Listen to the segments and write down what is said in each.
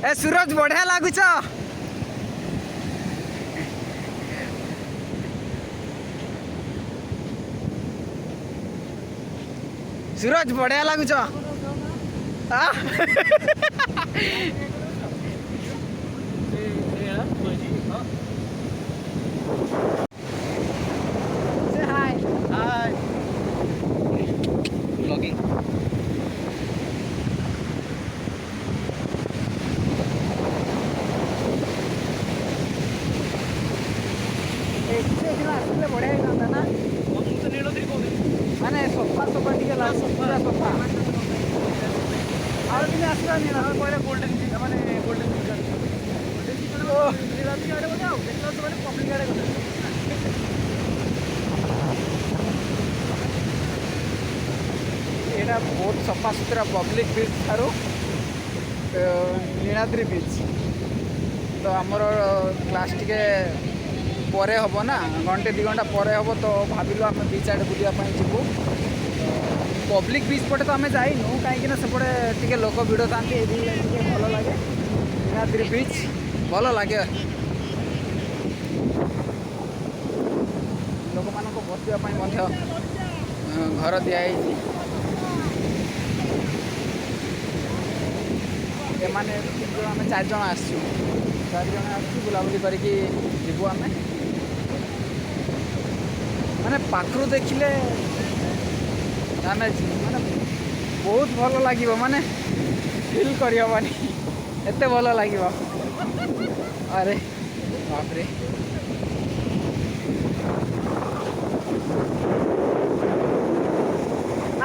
ए सूरज बढ़िया लगुच सूरज बढ़िया लगुच बढ़िया ही ना माने सोफा सोफा टी पूरा सोफा और भी आसला नहीं गोल्डन माने गोल्डन यहाँ बहुत सफा सुतरा पब्लिक बीच ठार नीलाद्री बीच तो आमर क्लास टी परे हम ना घंटे 2 घंटा परे हम तो भाविलु आम बीच आड़े बुलापाई जीवु पब्लिक बीच पटे तो आम जाइनु कहीं सेपटे टे लोक भिड़ था भल लगे नीलाद्री बीच भल लगे लोक मान बसवाई घर दिखाई एमाने आम 4 जन आसु 4 जन आसु बुलाबुली करके जीवु आम माने पाखरु देखिले माने बहुत भल लगे माने फिल करनी एत भल लगे अरे बाप रे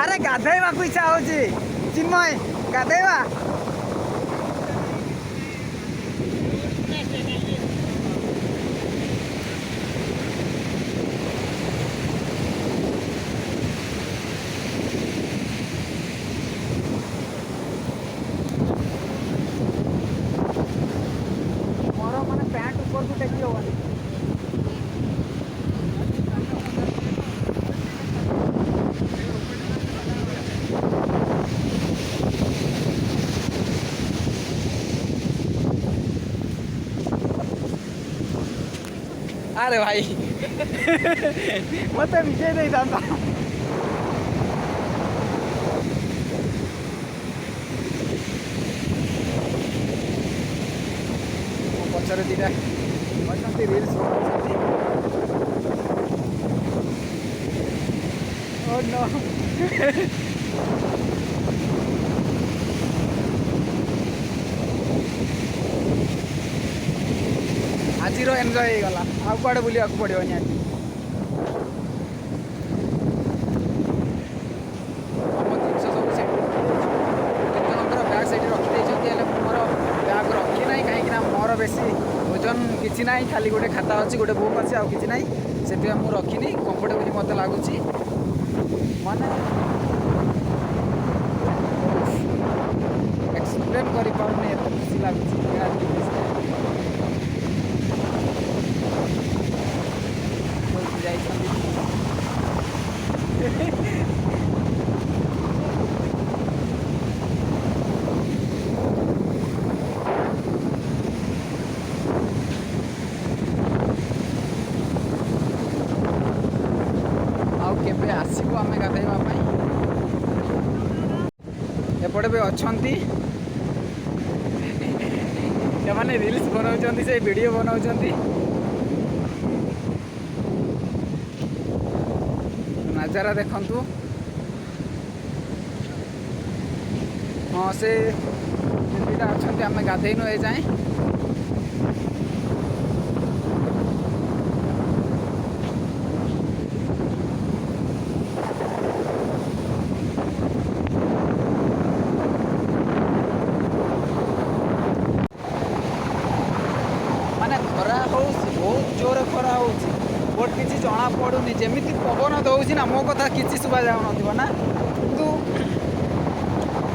अरे गाधेवा इच्छा हो चिन्मय गाधेवा अरे भाई मत विजय नहीं था पचर दीटा रिल्स आज एंजॉय गला आउ कड़े बुला पड़ो निहाती जिन सब तीन बैग से रखी मोर बैग रखी ना कहीं मोर बेसी ओजन किसी ना खाली गोटे खाता अच्छी गोटे बुक अच्छी आउ कि ना से मुझे रखी कंफर्टेबल मत लगुच माने एक्सप्लेन कर पारे एत खुशी लगुच आसबू आम गाधेवाई एपटे भी अच्छा से रिल्स बनाऊँ से वीडियो बनाऊँ नजारा देखु हाँ से अच्छा आम गाधेनु ए जाए खरा हो बहुत जोर खरा हो बट किसी जना पड़ूनी जमी पवन दौर ना मो कथा किसी शुभा जाऊ ना कि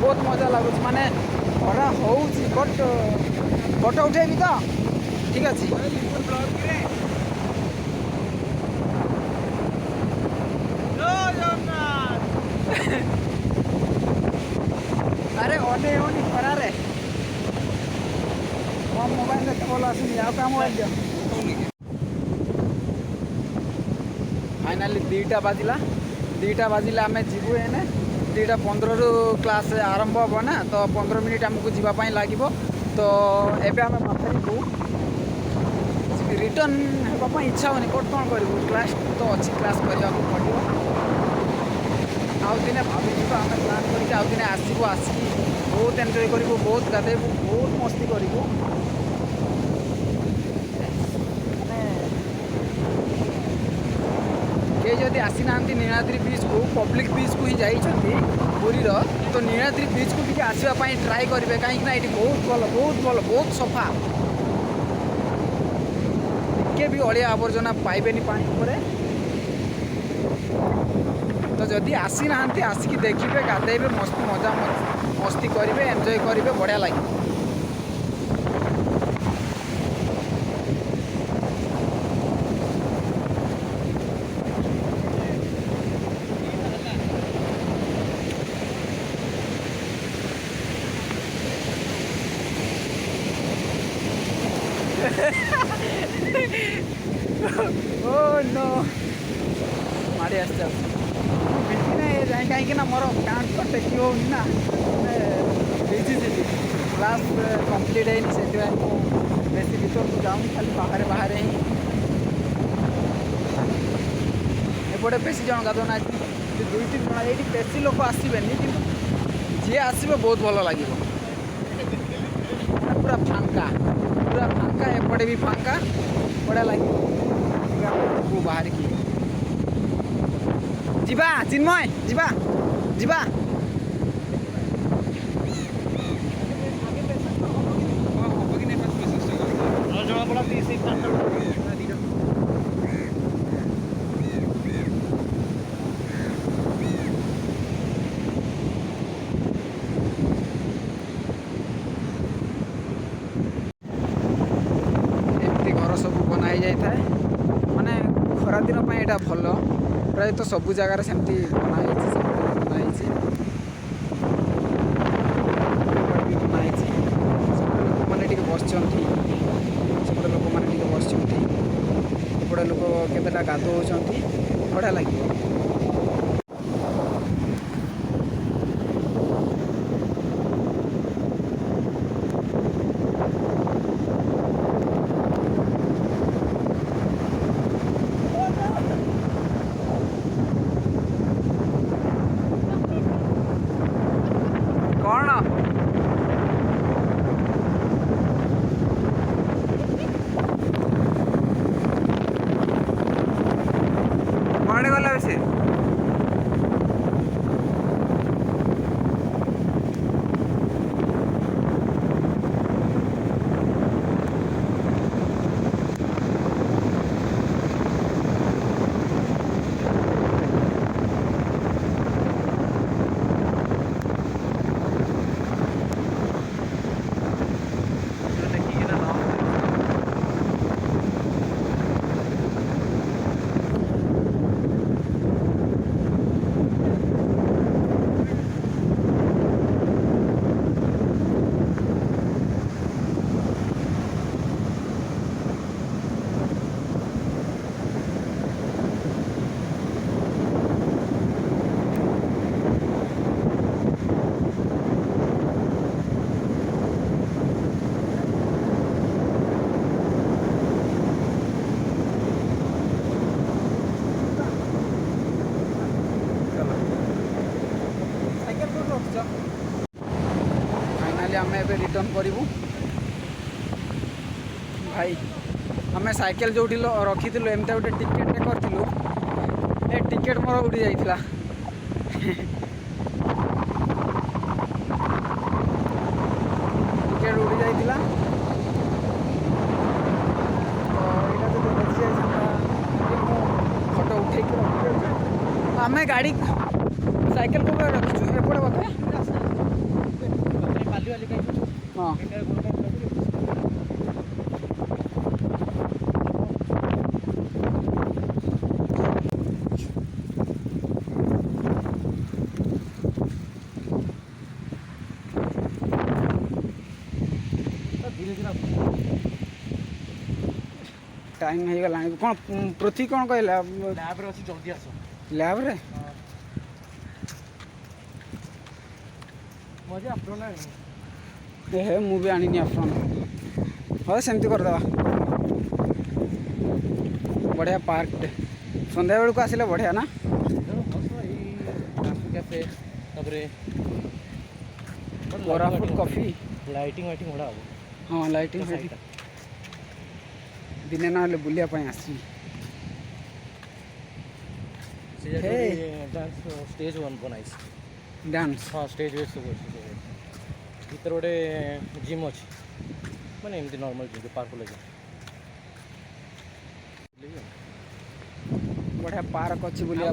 बहुत मजा लगुच माने खरा हो बट फोटो उठेबी तो ठीक अच्छे अरे अने खरा रे ମୋ ମୋବାଇଲ ଏତେ ଭଲ ଆସୁନି ଆଉ କାହା ମୋବାଇଲ ଦିଅ। फाइनाली 2टा बाजिला 2टा बाजिले आम जीवु एने 2:15 क्लास आरंभ हम ना तो 15 मिनिट आमको जीवाई लगे तो एबे आम बाहर को रिटर्न होगापी इच्छा होनी बट कौन करूँ क्लास तो अच्छी क्लास करने पड़ो आउ दिने भावी आम प्लां करके आउ दिने आसबू आसिक बहुत एंजय करूँ बहुत गाधेबू बहुत मस्ती करूँ ये जदि आसी ना नीलाद्रि बीच को पब्लिक बीच को ही जाइए पुरीर तो नीलाद्रि बीच को टी आसवाई ट्राए करेंगे कहीं ये बहुत भल बहुत सफा टे भी अलिया आवर्जना पाइबेनी पानी उपरे तो जदि आसी ना आसिक देखिए गाधेबे मस्ती मजा मस्ती करेंगे एंजय करेंगे बढ़िया लगे oh no मारी आसते जाए कहीं मोर प्यांट तो टेकी होना भिजी क्लास कंप्लीट है बेसी भर को जाऊँ खाली बाहर बाहर ही एपटे बेसी जन गाधना 2-3 जन ये बेसी लोक आसबेनि कि जी आसवे बहुत भल लगे पूरा फांका एपटे भी फांका बढ़िया लगे बाहर की जीवा चिन्मय जीवा जीवा माने खरा दिन यहाँ भल प्राय तो सबू जगार सेमती बनाई बनाई लोक मैंने बस सेपटे लोक मैंने बस एपटे लोक केतेटा गाधों बढ़िया लगे गला से फाइनाली आम ए रिटर्न करूँ भाई आम साइकेल जो रखी एमती गोटे टिकेट करूँ ए टिकेट मोर उड़ी जाइला टिकेट उड़ी जाइला तो यहाँ जो बची फोटो उठे आम गाड़ी साइकेल को रखीचु एपटे बोधे हाँ धीरे धीरे टाइम हो गला कौन पृथ्वी कौन कहला लैब रे अछि जल्दी आसो लैब रे मजे आपरो ना हे मु भी आनी आपन हाँ सेमती करदे बढ़िया पार्क संध्या बेलू को आसिले बढ़िया ना कैफे तबरे कोरापुट कॉफी लाइटिंग वाइटिंग बड़ा हो हाँ लाइटिंग दिने ना बुलिया आसी डांस स्टेज वन बनाइस डांस हाँ स्टेज वे सब भीतर गोटे जिम अच्छी मैंने एमती नॉर्मल जिम पार्क लगे बढ़िया पार्क अच्छी बुलिया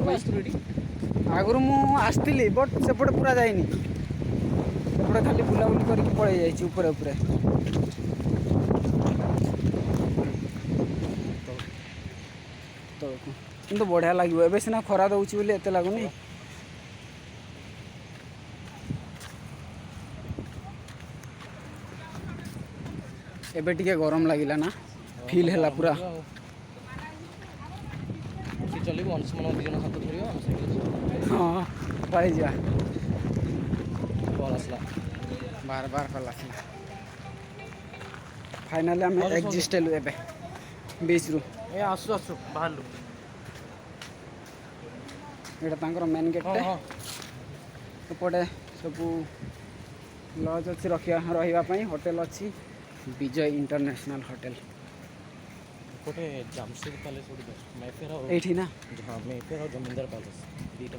आगुरी मु आसती बट सेपटे पूरा जाइनी सेपटे खाली बुलाबुली करके पड़े जाइए ऊपर ऊपर तौक कि बढ़िया लगे एबे सीना खरा दौची बोली एत लगुनि एबे टिके गरम लगिला ना फील है पूरा चलो अंशुमान दी जन हाथ धर हाँ पड़े जा कल आसला बार बार कल आस फाइनाली आम एक्जिस्ट हेलु एबे बीच रू ए आसु आसु बाहर यहाँ मेन गेट एपटे सब लज अच्छी रही होटेल अच्छी विजय इंटरनेशनल होटेल गोटे जामशेद पैलेस गोटे मेफेयर एठी ना हाँ मेफेयर और जमींदार पैलेस दीटा